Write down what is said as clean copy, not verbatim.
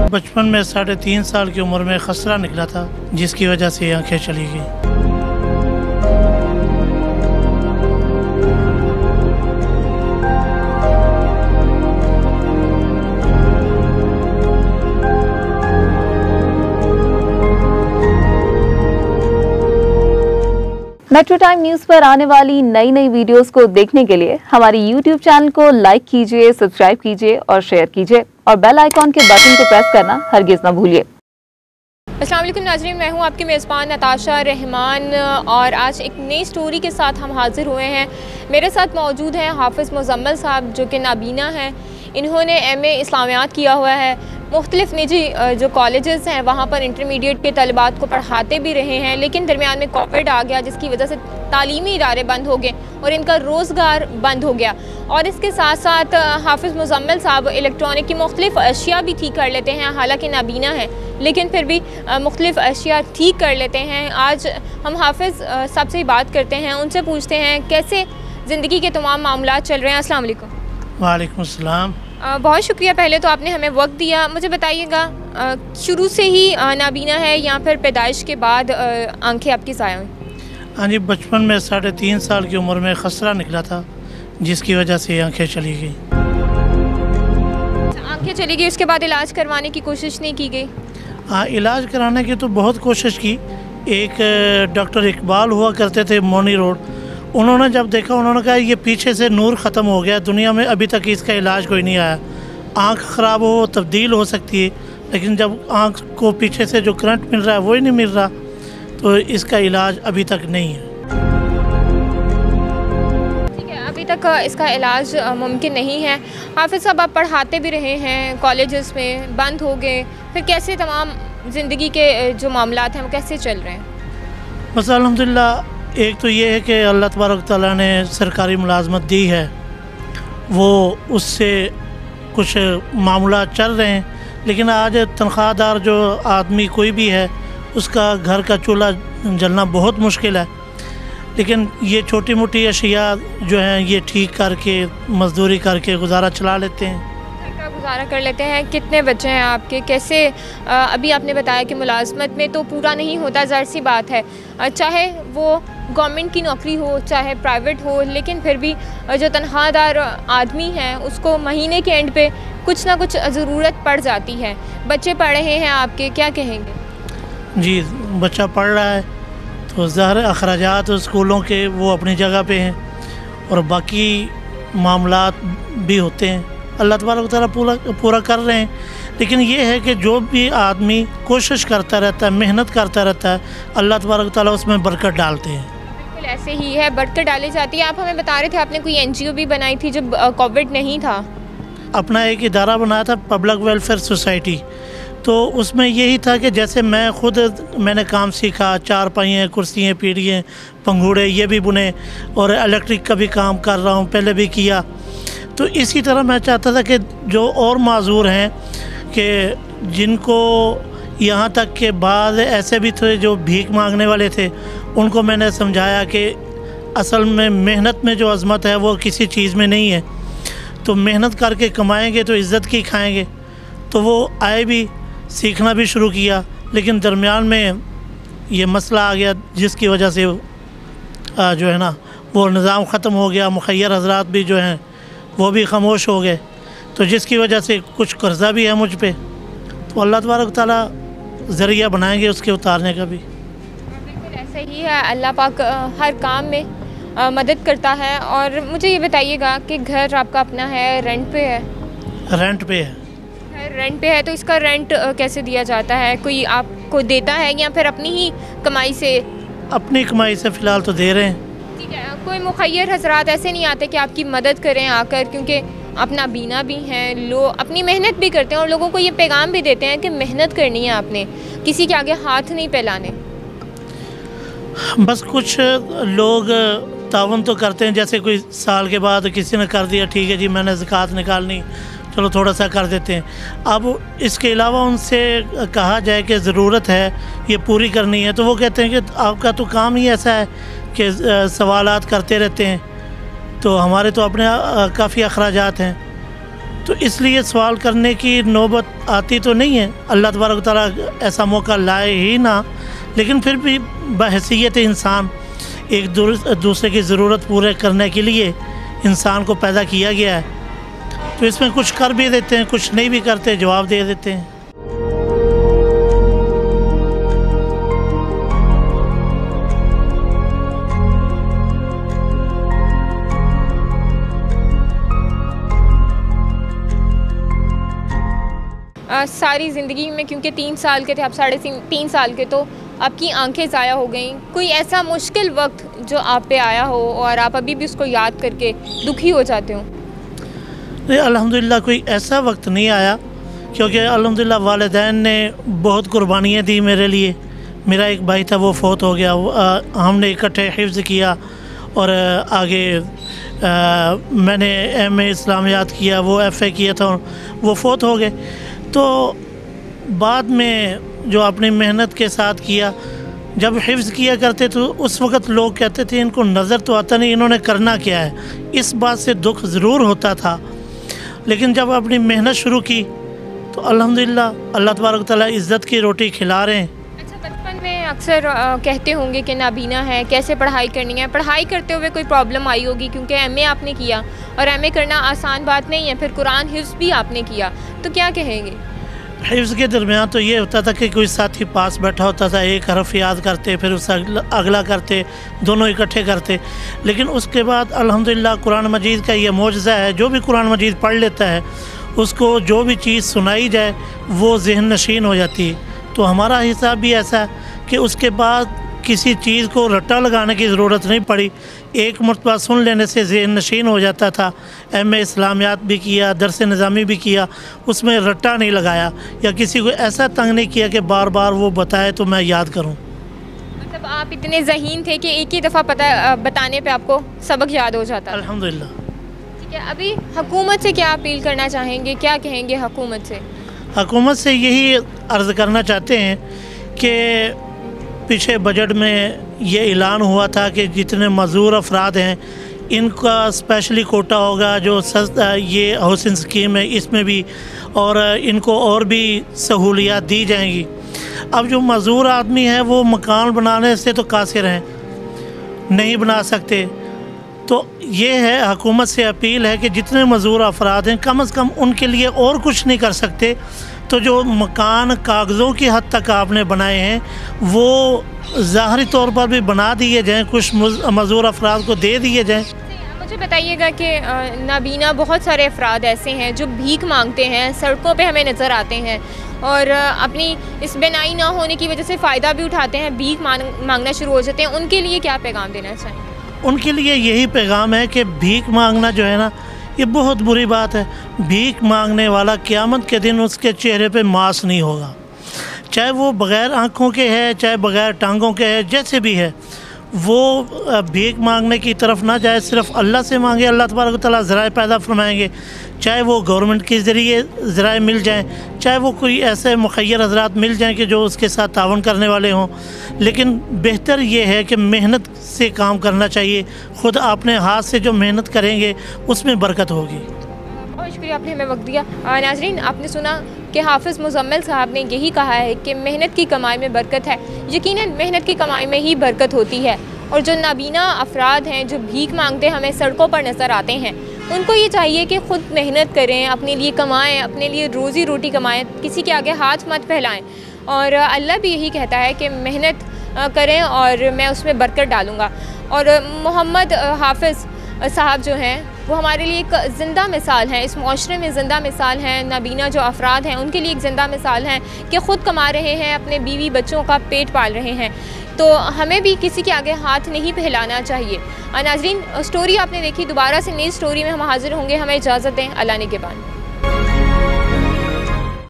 बचपन में 3.5 साल की उम्र में खसरा निकला था, जिसकी वजह से आंखें चली गई। मेट्रो टाइम न्यूज़ पर आने वाली नई वीडियोस को देखने के लिए हमारी YouTube चैनल को लाइक कीजिए, सब्सक्राइब कीजिए और शेयर कीजिए और बेल आइकॉन के बटन को प्रेस करना हरगिज़ ना भूलिए। अस्सलाम वालेकुम नाज़रीन, मैं हूं आपकी मेज़बान नताशा रहमान और आज एक नई स्टोरी के साथ हम हाजिर हुए हैं। मेरे साथ मौजूद हैं हाफिज़ मुज़म्मिल साहब जो कि नाबीना हैं। इन्होंने MA इस्लामियात किया हुआ है। मुख्तलिफ निजी जो कॉलेजेस हैं वहाँ पर इंटरमीडिएट के तलबात को पढ़ाते भी रहे हैं, लेकिन दरमियान में कोविड आ गया जिसकी वजह से तालीमी इदारे बंद हो गए और इनका रोज़गार बंद हो गया। और इसके साथ साथ हाफिज़ मुज़म्मिल साहब इलेक्ट्रॉनिक की मुख्तलिफ अशिया भी ठीक कर लेते हैं, हालांकि नाबीना है लेकिन फिर भी मुख्तलिफ अशिया ठीक कर लेते हैं। आज हम हाफिज़ साहब से ही बात करते हैं, उनसे पूछते हैं कैसे ज़िंदगी के तमाम मामला चल रहे हैं। अस्सलाम वालेकुम। वालेकुम अस्सलाम। बहुत शुक्रिया पहले तो आपने हमें वक्त दिया। मुझे बताइएगा शुरू से ही नाबीना है या फिर पैदाइश के बाद आंखें आपकी ज़ाया हुई? हाँ जी, बचपन में 3.5 साल की उम्र में खसरा निकला था, जिसकी वजह से आंखें चली गई। आंखें चली गई, उसके बाद इलाज करवाने की कोशिश नहीं की गई? हाँ, इलाज कराने की तो बहुत कोशिश की। एक डॉक्टर इकबाल हुआ करते थे मोनी रोड, उन्होंने जब देखा उन्होंने कहा ये पीछे से नूर ख़त्म हो गया, दुनिया में अभी तक इसका इलाज कोई नहीं आया। आँख ख़राब हो तब्दील हो सकती है, लेकिन जब आँख को पीछे से जो करंट मिल रहा है वही नहीं मिल रहा, तो इसका इलाज अभी तक नहीं है। ठीक है, अभी तक इसका इलाज मुमकिन नहीं है। हाफिज़ साहब आप पढ़ाते भी रहे हैं, कॉलेजेस में बंद हो गए, फिर कैसे तमाम ज़िंदगी के जो मामलात हैं वो कैसे चल रहे हैं? बस अल्हम्दुलिल्लाह, एक तो ये है कि अल्लाह तबारक तआला ने सरकारी मुलाजमत दी है, वो उससे कुछ मामला चल रहे हैं, लेकिन आज तनख्वाहदार जो आदमी कोई भी है उसका घर का चूल्हा जलना बहुत मुश्किल है। लेकिन ये छोटी मोटी अशिया जो हैं ये ठीक करके मज़दूरी करके गुजारा चला लेते हैं, गुजारा कर लेते हैं। कितने बच्चे हैं आपके? कैसे अभी आपने बताया कि मुलाजमत में तो पूरा नहीं होता, ज़ाहिर सी बात है, चाहे वो गवर्नमेंट की नौकरी हो चाहे प्राइवेट हो, लेकिन फिर भी जो तनख्वाहदार आदमी है उसको महीने के एंड पे कुछ ना कुछ ज़रूरत पड़ जाती है। बच्चे पढ़ रहे हैं आपके, क्या कहेंगे? जी, बच्चा पढ़ रहा है तो ज़ाहिर अखराजात स्कूलों के वो अपनी जगह पे हैं और बाकी मामलात भी होते हैं। अल्लाह तबारक तआला पूरा कर रहे हैं, लेकिन ये है कि जो भी आदमी कोशिश करता रहता है, मेहनत करता रहता है, अल्लाह तबारक तआला उसमें बरकत डालते हैं। बिल्कुल ऐसे ही है, बरकत डाली जाती है। आप हमें बता रहे थे आपने कोई NGO भी बनाई थी जब कोविड नहीं था? अपना एक इदारा बनाया था, पब्लिक वेलफेयर सोसाइटी। तो उसमें यही था कि जैसे मैंने काम सीखा, चारपाइयाँ, कुर्सियाँ, पीढ़ियाँ, पंघूड़े ये भी बुने और इलेक्ट्रिक का भी काम कर रहा हूँ, पहले भी किया। तो इसी तरह मैं चाहता था कि जो और माजूर हैं कि जिनको यहाँ तक के बाद ऐसे भी थे जो भीख मांगने वाले थे, उनको मैंने समझाया कि असल में मेहनत में जो अज़मत है वो किसी चीज़ में नहीं है, तो मेहनत करके कमाएंगे तो इज़्ज़त की खाएंगे। तो वो आए भी, सीखना भी शुरू किया, लेकिन दरमियान में ये मसला आ गया जिसकी वजह से जो है ना वो निज़ाम ख़त्म हो गया। मुखय्यर हज़रात भी जो हैं वो भी खामोश हो गए, तो जिसकी वजह से कुछ कर्ज़ा भी है मुझ पे, तो अल्लाह तबारक तआला ज़रिया बनाएंगे उसके उतारने का भी। बिल्कुल ऐसा ही है, अल्लाह पाक हर काम में मदद करता है। और मुझे ये बताइएगा कि घर आपका अपना है, रेंट पे है? रेंट पे है। रेंट पे है, तो इसका रेंट कैसे दिया जाता है? कोई आपको देता है या फिर अपनी ही कमाई से? अपनी कमाई से फ़िलहाल तो दे रहे हैं। ठीक है, कोई मुखय्यर हज़रात ऐसे नहीं आते कि आपकी मदद करें आकर, क्योंकि अपना बीना भी हैं, लोग अपनी मेहनत भी करते हैं और लोगों को ये पैगाम भी देते हैं कि मेहनत करनी है आपने, किसी के आगे हाथ नहीं फैलाने। बस कुछ लोग तावन तो करते हैं, जैसे कोई साल के बाद किसी ने कर दिया, ठीक है जी मैंने ज़कात निकालनी, चलो थोड़ा सा कर देते हैं। अब इसके अलावा उनसे कहा जाए कि ज़रूरत है ये पूरी करनी है, तो वो कहते हैं कि आपका तो काम ही ऐसा है कि सवालात करते रहते हैं, तो हमारे तो अपने काफ़ी अखराजात हैं, तो इसलिए सवाल करने की नौबत आती तो नहीं है, अल्लाह तबारक तआला ऐसा मौका लाए ही ना, लेकिन फिर भी बहैसियत इंसान एक दूसरे की ज़रूरत पूरे करने के लिए इंसान को पैदा किया गया है, तो इसमें कुछ कर भी देते हैं, कुछ नहीं भी करते, जवाब दे देते हैं। सारी ज़िंदगी में, क्योंकि 3 साल के थे आप, 3.5 साल के, तो आपकी आंखें ज़ाया हो गई। कोई ऐसा मुश्किल वक्त जो आप पे आया हो और आप अभी भी उसको याद करके दुखी हो जाते हो? नहीं, अल्हम्दुलिल्लाह कोई ऐसा वक्त नहीं आया, क्योंकि अल्हम्दुलिल्लाह वालिदैन ने बहुत कुर्बानियाँ दी मेरे लिए। मेरा एक भाई था, वो फौत हो गया, हमने इकट्ठे हिफ्ज़ किया और आगे मैंने MA इस्लामियात किया, वो FA किया था, वो फौत हो गए। तो बाद में जो अपनी मेहनत के साथ किया, जब हिफ्ज़ किया करते तो उस वक़्त लोग कहते थे इनको नज़र तो आता नहीं, इन्होंने करना क्या है। इस बात से दुख ज़रूर होता था, लेकिन जब अपनी मेहनत शुरू की तो अल्हम्दुलिल्लाह अल्लाह तबारक तआला इज़्ज़त की रोटी खिला रहे हैं। अच्छा, बचपन में अक्सर कहते होंगे कि नाबीना है, कैसे पढ़ाई करनी है। पढ़ाई करते हुए कोई प्रॉब्लम आई होगी, क्योंकि MA आपने किया और MA करना आसान बात नहीं है, फिर कुरान हिफ्ज़ भी आपने किया, तो क्या कहेंगे? हिफ्ज़ के दरमियान तो ये होता था कि कोई साथी पास बैठा होता था, एक हरफ याद करते, फिर उससे अगला करते, दोनों इकट्ठे करते। लेकिन उसके बाद अल्हम्दुलिल्लाह कुरान मजीद का ये मौजज़ा है, जो भी कुरान मजीद पढ़ लेता है उसको जो भी चीज़ सुनाई जाए वो ज़हन नशीन हो जाती है। तो हमारा हिसाब भी ऐसा है कि उसके बाद किसी चीज़ को रट्टा लगाने की ज़रूरत नहीं पड़ी, एक मरतबा सुन लेने से ज़हन नशीन हो जाता था। MA इस्लामियात भी किया, दरस निज़ामी भी किया, उसमें रट्टा नहीं लगाया या किसी को ऐसा तंग नहीं किया कि बार बार वो बताए तो मैं याद करूं। मतलब आप इतने ज़हीन थे कि एक ही दफ़ा बताने पे आपको सबक याद हो जाता? अल्हम्दुलिल्लाह। ठीक है, अभी हुकूमत से क्या अपील करना चाहेंगे, क्या कहेंगे हुकूमत से? हुकूमत से यही अर्ज़ करना चाहते हैं कि पीछे बजट में ये ऐलान हुआ था कि जितने मज़दूर अफराद हैं इनका स्पेशली कोटा होगा, जो ये हाउसिंग स्कीम है इसमें भी, और इनको और भी सहूलियात दी जाएंगी। अब जो मज़दूर आदमी है वो मकान बनाने से तो कासिर हैं, नहीं बना सकते। तो ये है, हुकूमत से अपील है कि जितने मज़दूर अफराद हैं कम से कम उनके लिए और कुछ नहीं कर सकते, तो जो मकान कागज़ों की हद तक आपने बनाए हैं वो ज़ाहरी तौर पर भी बना दिए जाएँ, कुछ मज़दूर अफराद को दे दिए जाएँ। मुझे बताइएगा कि नाबीना बहुत सारे अफराद ऐसे हैं जो भीख मांगते हैं, सड़कों पे हमें नज़र आते हैं और अपनी इस बेनाई ना होने की वजह से फ़ायदा भी उठाते हैं, भीख मांगना शुरू हो जाते हैं। उनके लिए क्या पैगाम देना चाहिए? उनके लिए यही पैगाम है कि भीख मांगना जो है ना, ये बहुत बुरी बात है। भीख मांगने वाला क़यामत के दिन उसके चेहरे पे मांस नहीं होगा, चाहे वो बग़ैर आँखों के है, चाहे बग़ैर टांगों के है, जैसे भी है, वो भीख मांगने की तरफ ना जाए, सिर्फ अल्लाह से मांगे, अल्लाह तबारक तआला ज़राए पैदा फरमाएंगे। चाहे वो गवर्नमेंट के ज़रिए ज़राए मिल जाएं, चाहे वो कोई ऐसे मुखय्यर हज़रात मिल जाएं कि जो उसके साथ तावन करने वाले हों, लेकिन बेहतर ये है कि मेहनत से काम करना चाहिए। ख़ुद अपने हाथ से जो मेहनत करेंगे उसमें बरकत होगी। बहुत शुक्रिया, आपने हमें वक्त दिया। नाज़रीन, आपने सुना कि हाफ़िज़ मुज़म्मिल साहब ने यही कहा है कि मेहनत की कमाई में बरकत है। यकीनन मेहनत की कमाई में ही बरकत होती है, और जो नाबीना अफराद हैं जो भीख मांगते हमें सड़कों पर नज़र आते हैं, उनको ये चाहिए कि ख़ुद मेहनत करें, अपने लिए कमाएं, अपने लिए रोज़ी रोटी कमाएं, किसी के आगे हाथ मत फैलाएं। और अल्लाह भी यही कहता है कि मेहनत करें और मैं उसमें बरकत डालूँगा। और मोहम्मद हाफ़िज़ साहब जो हैं वो हमारे लिए एक ज़िंदा मिसाल हैं, इस माशरे में ज़िंदा मिसाल हैं। नाबीना जो अफराद हैं उनके लिए एक ज़िंदा मिसाल हैं कि ख़ुद कमा रहे हैं, अपने बीवी बच्चों का पेट पाल रहे हैं। तो हमें भी किसी के आगे हाथ नहीं फैलाना चाहिए। नाज़रीन, स्टोरी आपने देखी, दोबारा से नई स्टोरी में हम हाज़िर होंगे। हमें इजाज़त दें, अल्लाह ने के बाद।